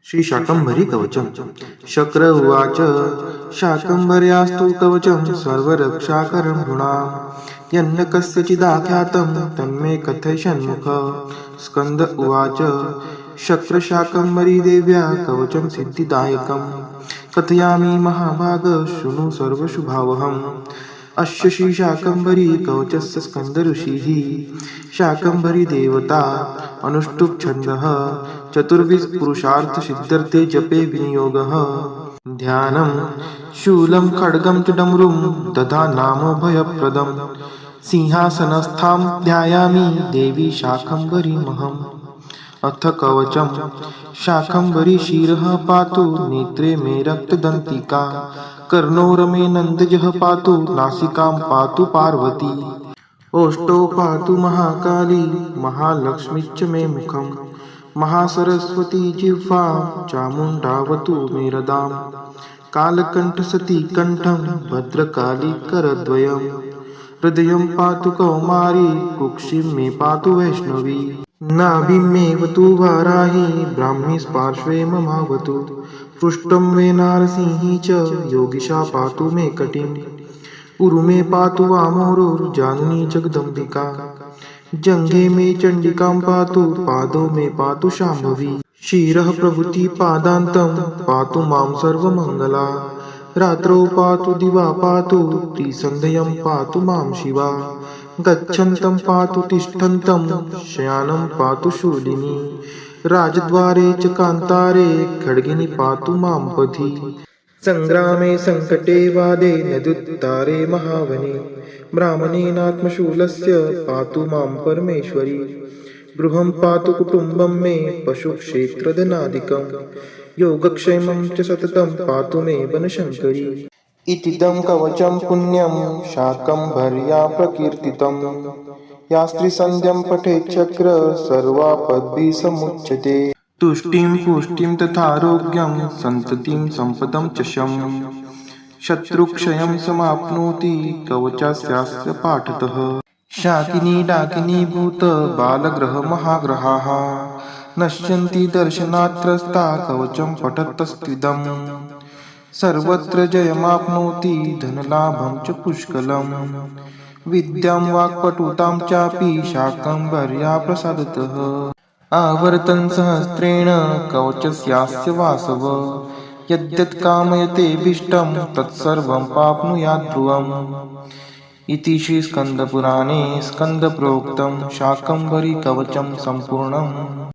श्री शाकंभरी कवचम शक्र उवाच शाकंभर्यास्तु कवचम सर्वरक्षाकरं नृणां यन्न कस्यचिदाख्यातं तन्मे कथय षण्मुख स्कंद उवाच शक्र शाकंभरी देव्या कवचम सिद्धिदायकं कथयामि महाभाग शृणु सर्वशुभावहम् अस्य श्री शाकंभरी कवचस्य स्कंद ऋषिः शाकंभरी देवता अनुष्टुप् छन्दः चतुर्विध पुरुषार्थ सिद्ध्यर्थे जपे विनियोगः ध्यानं शूलं खड्गं च डमरुं दधा नाम भयप्रदं सिंहासनस्थां ध्यायामि देवी शाकंभरीमहम् अथ कवचम् शाकंभरी शिरः पातु नेत्रे मे रक्तदन्तिका कर्णो मे नन्दजः पातु नासिकां पातु पार्वती ओष्ठौ पातु महाकाली महालक्ष्मीश्च मे मुखं महासरस्वती जिह्वा चामुण्डावतु मे हृदां कालकण्ठसती कण्ठं भद्रकाली करद्वयं हृदयं पातु कौमारी कुक्षिं मे पातु वैष्णवी नाभिमेवतु वाराही ब्राह्मी पार्श्वे ममावतु पृष्ठं मे नारसिंही च योगिशा पातु मे कटिं उरु मे पातु वामोरुर्जानुनी जगदम्बिका जङ्घे मे चण्डिकां पातु पादौ मे पातु शाम्भवी शिरः प्रभृति पादान्तं पातु मां सर्वमङ्गला रात्रौ पातु दिवा पातु त्रिसन्ध्यं पातु मां शिवा गच्छन्तं पातु तिष्ठन्तं शयानं पातु शूलिनी राजद्वारे च कान्तारे खड्गिनी पातु मां पथि संग्रामे संकटे वादे नदुत्तारे महावने ब्राह्मणेनात्मशूलस्य पातु मां परमेश्वरी गृहं पातु कुटुम्बं मे पशुक्षेत्रधनादिकं योगक्षेमं च सततं पातु मे वनशङ्करी इतीदं कवचं पुण्यं शाकंभर्या प्रकीर्तितं या स्त्रीसन्ध्यं पठेच्चक्र सर्वापद्भिः समुच्यते तुष्टिं पुष्टिं तथारोग्यं सन्ततिं सम्पदं च शम् शत्रुक्षयं समाप्नोति कवचस्यास्य पाठतः शाकिनी डाकिनी भूत बालग्रह महाग्रहाः नश्यन्ति दर्शनात्रस्ता कवचं पठतस्त्विदम् सर्वत्र जयमाप्नोति धनलाभं च पुष्कलम् विद्यां वाक्पटुतां चापि शाकंभर्या प्रसादतः आवर्तन् सहस्रेण कवचस्यास्य वासव यद्यत् कामयतेऽभीष्टं तत्सर्वं प्राप्नुयात् ध्रुवम् इति श्री स्कंदपुराणे स्कंदप्रोक्तं शाकंभरी कवचं सम्पूर्णम्।